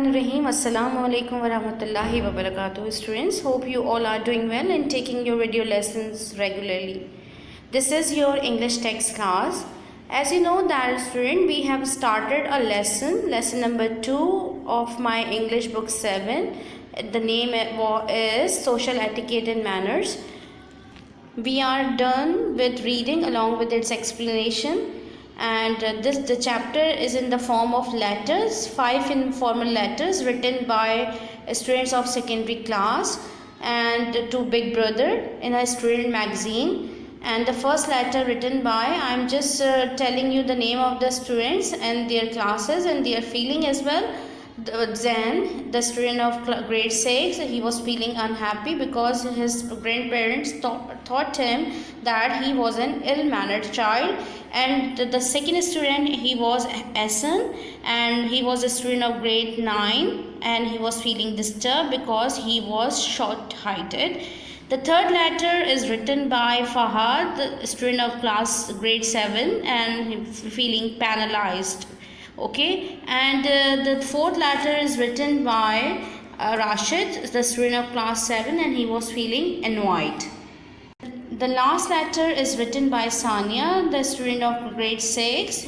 Bismillahirrahmanirrahim. Assalamu alaikum wa rahmatullahi wa barakatuh. Students, hope you all are doing well and taking your video lessons regularly. This is your English text class. As you know that student, we have started a lesson number 2 of my English book 7. The name is Social Etiquette and Manners. We are done with reading along with its explanation. And the chapter is in the form of letters, 5 informal letters written by students of secondary class and to Big Brother in a student magazine. And the first letter written by, I'm just telling you the name of the students and their classes and their feeling as well. Then the student of grade 6, he was feeling unhappy because his grandparents taught him that he was an ill-mannered child. And the second student, he was Essen, and he was a student of grade 9 and he was feeling disturbed because he was short-heighted. The third letter is written by Fahad, the student of class grade 7, and feeling paralyzed. Okay, and the fourth letter is written by Rashid, the student of class 7, and he was feeling annoyed. The last letter is written by Sania, the student of grade 6.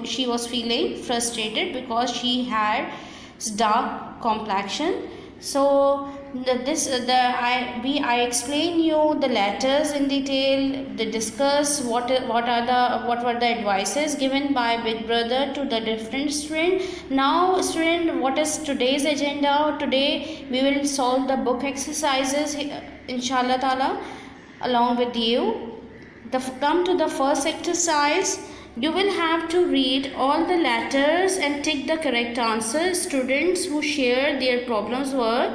She was feeling frustrated because she had dark complexion. So I explain you the letters in detail. They discuss what were the advices given by Big Brother to the different student. Now student, what is today's agenda? Today we will solve the book exercises, inshallah ta'ala, along with you. Come to the first exercise. You will have to read all the letters and take the correct answer. Students who shared their problems were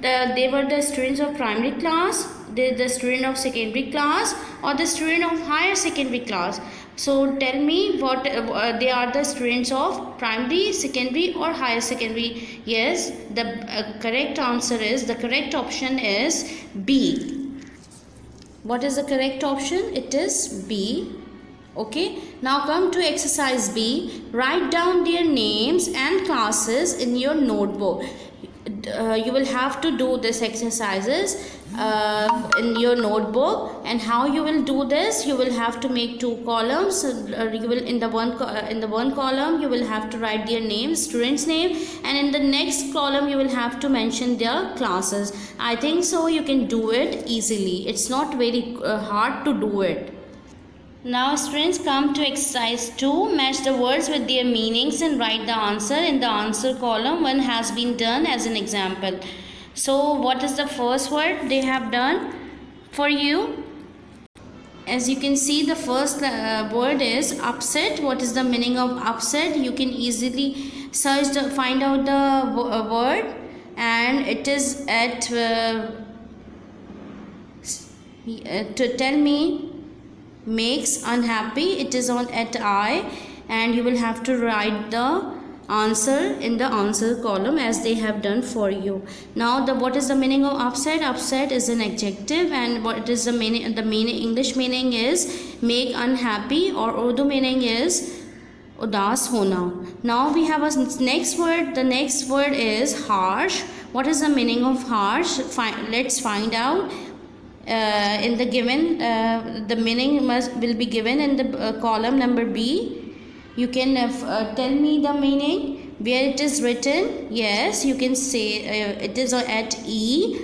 they were the students of primary class, the student of secondary class, or the student of higher secondary class. So tell me what they are, the students of primary, secondary, or higher secondary. Yes, the correct answer is, the correct option is B. What is the correct option? It is B. Okay, now come to exercise B. Write down their names and classes in your notebook. You will have to do this exercises in your notebook. And how you will do this? You will have to make 2 columns. You will in the one column you will have to write their name, student's name, and in the next column you will have to mention their classes. I think so you can do it easily. It's not very hard to do it. Now students, come to exercise 2. Match the words with their meanings and write the answer in the answer column. One has been done as an example. So what is the first word they have done for you? As you can see, the first word is upset. What is the meaning of upset? You can easily find out the word, and it is at to tell me makes unhappy. It is on at I, and you will have to write the answer in the answer column as they have done for you. Now what is the meaning of upset? Upset is an adjective, and what is the meaning? The English meaning is make unhappy, or Urdu meaning is udas hona. Now we have a next word. The next word is harsh. What is the meaning of harsh? Let's find out. In the given, the meaning will be given in the column number B. You can tell me the meaning where it is written. Yes, you can say it is at E.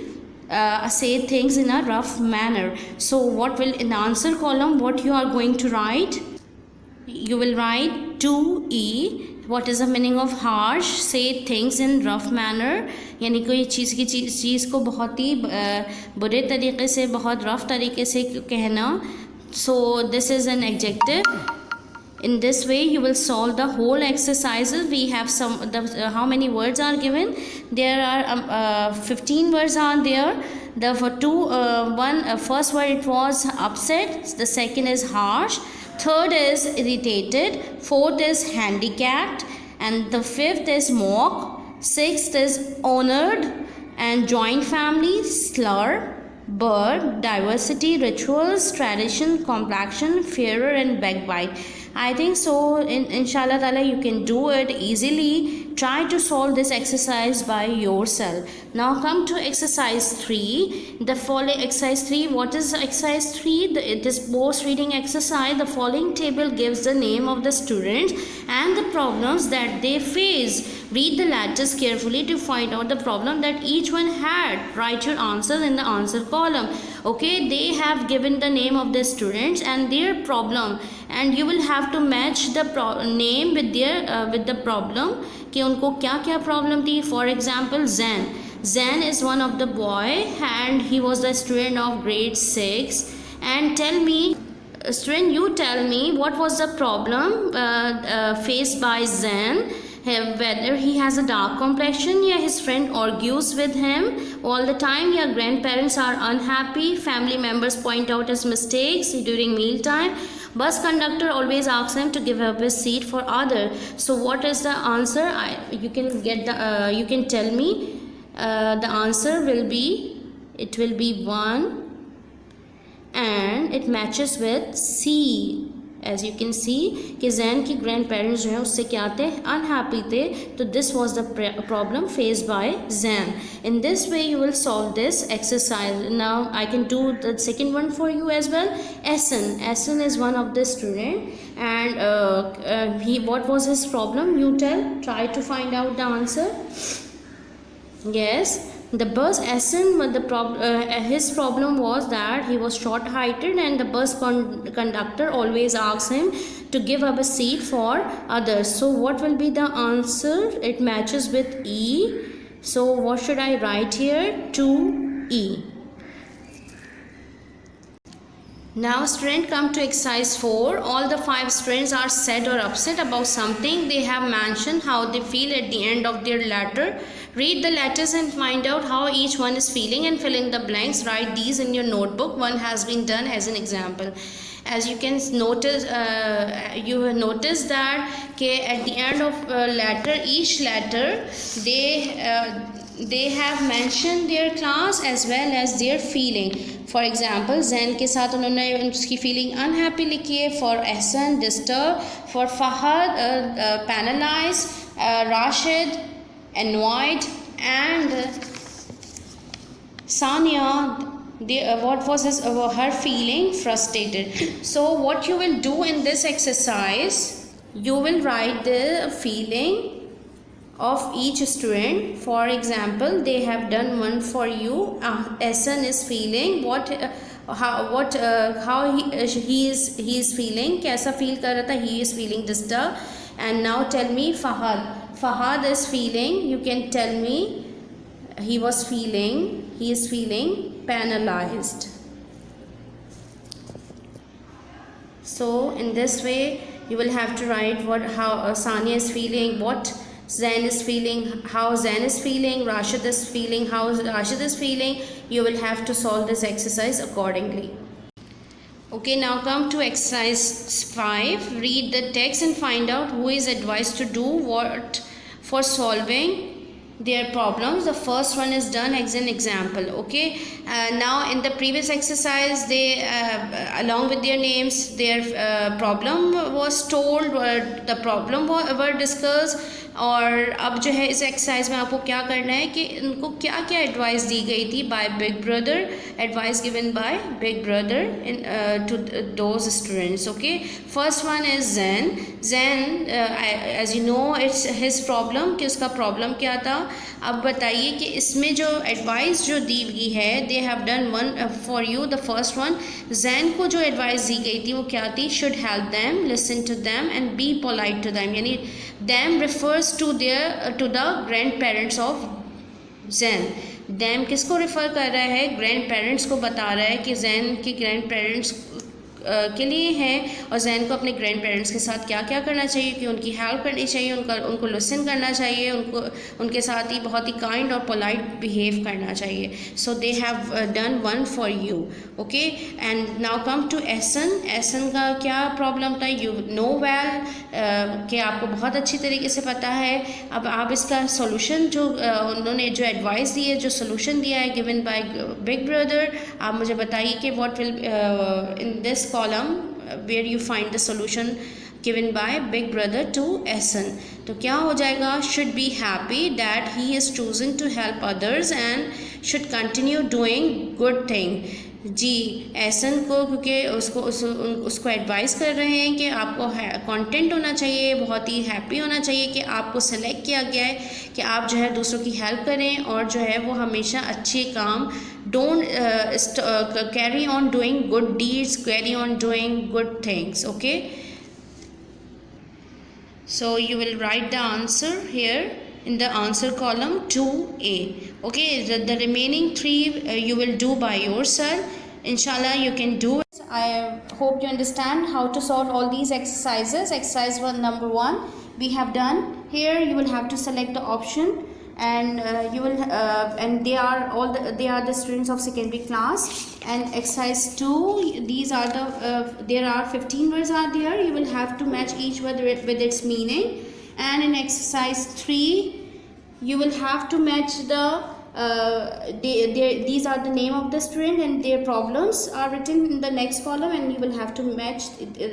Say things in a rough manner. So what will in the answer column, what you are going to write? You will write 2E. What is the meaning of harsh? Say things in rough manner. यानी कोई चीज़ को बहुत ही बुरे तरीक़े से, बहुत rough तरीक़े से कहना. So this is an adjective. In this way you will solve the whole exercises. We have how many words are given? There are 15 words are there. The first word it was upset. The second is harsh. Third is irritated. Fourth is handicapped, and the fifth is mock. Sixth is honored, and joint family, slur, bird, diversity, rituals, tradition, complexion, fairer, and backbite. I think so. Inshallah ta'ala, you can do it easily. try to solve this exercise by yourself. Now come to exercise 3. The following exercise 3, what is exercise 3? This post reading exercise. The following table gives the name of the students and the problems that they face. Read the letters carefully to find out the problem that each one had. Write your answers in the answer column. Okay, they have given the name of the students and their problem, and you will have to match the name with their with the problem कि उनको क्या क्या problem थी. For example, Zen is one of the boy and he was the student of grade 6. And tell me, student, you tell me what was the problem faced by Zen. Whether he has a dark complexion, या his friend argues with him all the time, या grandparents are unhappy, family members point out his mistakes during meal time, bus conductor always asks him to give up his seat for other. So what is the answer? You can get the you can tell me. The answer will be, it will be 1, and it matches with C. As you can see कि Zen की grandparents जो है उससे क्या थे, unhappy थे. तो this was the problem faced by Zen. In this way you will solve this exercise. Now I can do the second one for you as well. Essen is one of the student, and what was his problem? You try to find out the answer. Yes, the bus Essen, his problem was that he was short-heighted, and the bus conductor always asks him to give up a seat for others. So what will be the answer? It matches with E. So what should I write here? 2E. Now student, come to exercise 4. All the 5 students are sad or upset about something. They have mentioned how they feel at the end of their letter. Read the letters and find out how each one is feeling and fill in the blanks. Write these in your notebook. One has been done as an example. As you can notice, you have noticed that at the end of letter, each letter, they have mentioned their class as well as their feeling. For example, Zen के साथ उन्होंने उसकी feeling unhappy लिखी है. For Essen, disturbed. For Fahad, penalized. Rashid, annoyed. And Sania, what was her feeling? Frustrated. So what you will do in this exercise, you will write the feeling of each student. For example, they have done one for you. Essen is feeling how he is feeling. कैसा feel कर रहा था? He is feeling disturbed. And now tell me Fahad is feeling. You can tell me he is feeling penalized. So in this way you will have to write how Sania is feeling, what Zen is feeling, how Zen is feeling, Rashid is feeling, how Rashid is feeling. You will have to solve this exercise accordingly. Okay, now come to exercise 5. Read the text and find out who is advised to do what for solving their problems. The first one is done as an example. Okay, now in the previous exercise, they along with their names, their problem was told, the problem were discussed. और अब जो है इस exercise में आपको क्या करना है कि इनको क्या क्या एडवाइस दी गई थी by big brother, advice given by big brother in to those students. Okay, first one is Zen, as you know it's his problem, कि उसका प्रॉब्लम क्या था. अब बताइए कि इसमें जो एडवाइस जो दी गई है, दे have done one for you. The first one, Zen को जो एडवाइस दी गई थी वो क्या थी? Should help them, listen to them and be polite to them. यानी them refers to the grandparents of Zen. them किसको रेफ़र कर रहा है? ग्रैंड को बता रहा है कि Zen के ग्रैंड पेरेंट्स के लिए हैं और Zen को अपने ग्रैंड पेरेंट्स के साथ क्या क्या करना चाहिए, कि उनकी हेल्प करनी चाहिए, उनको लिसन करना चाहिए, उनके साथ ही बहुत ही काइंड और पोलाइट बिहेव करना चाहिए. So they have done one for you. Okay, and now come to Essen का क्या प्रॉब्लम था? यू नो वेल, कि आपको बहुत अच्छी तरीके से पता है. अब आप इसका सोल्यूशन जो उन्होंने जो एडवाइस दी है, जो सोल्यूशन दिया है गिवन बाय बिग ब्रदर, आप मुझे बताइए कि what will in this column where you find the solution, given by big brother to Ehsan. तो क्या हो जाएगा? Should be happy that he is chosen to help others and should continue doing good thing. जी एहसन को, क्योंकि उसको advice कर रहे हैं कि आपको कंटेंट होना चाहिए, बहुत ही हैप्पी होना चाहिए कि आपको सेलेक्ट किया गया है कि आप जो है दूसरों की हेल्प करें और जो है वो हमेशा अच्छे काम, don't carry on doing good deeds, carry on doing good things. Okay, so you will write the answer here in the answer column 2A. Okay, the remaining 3 you will do by yourself. Inshallah you can do it. I hope you understand how to solve all these exercises. Exercise 1 number 1 we have done. Here you will have to select the option, and you will and they are the students of secondary class. And exercise 2, these are the there are 15 words are there. You will have to match each word with its meaning. And in exercise 3 you will have to match the these are the name of the student and their problems are written in the next column, and you will have to match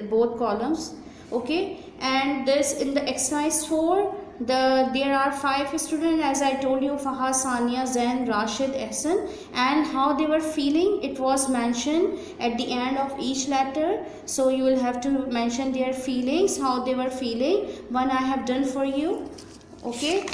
both columns. Okay, and this in the exercise 4, there are 5 students, as I told you, Fahad, Sania, Zain, Rashid, Ehsan, and how they were feeling, it was mentioned at the end of each letter. So you will have to mention their feelings, how they were feeling. One I have done for you. Okay,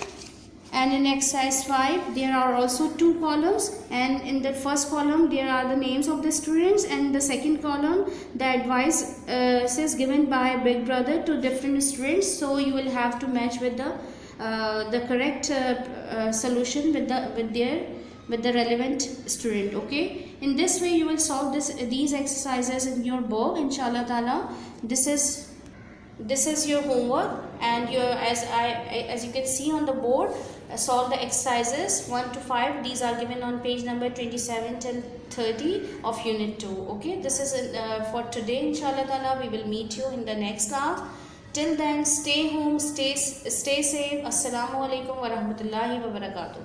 and in exercise 5 there are also 2 columns, and in the first column there are the names of the students, and the second column the advice is given by big brother to different students. So you will have to match with the correct solution with the relevant student. Okay, in this way you will solve these exercises in your book, inshallah taala. This is your homework, and as you can see on the board, solve the exercises 1 to 5. These are given on page number 27 till 30 of unit 2. Okay, this is for today, inshallah taala. We will meet you in the next class. Till then, stay home, stay safe. Assalamu alaikum wa rahmatullahi wa barakatuh.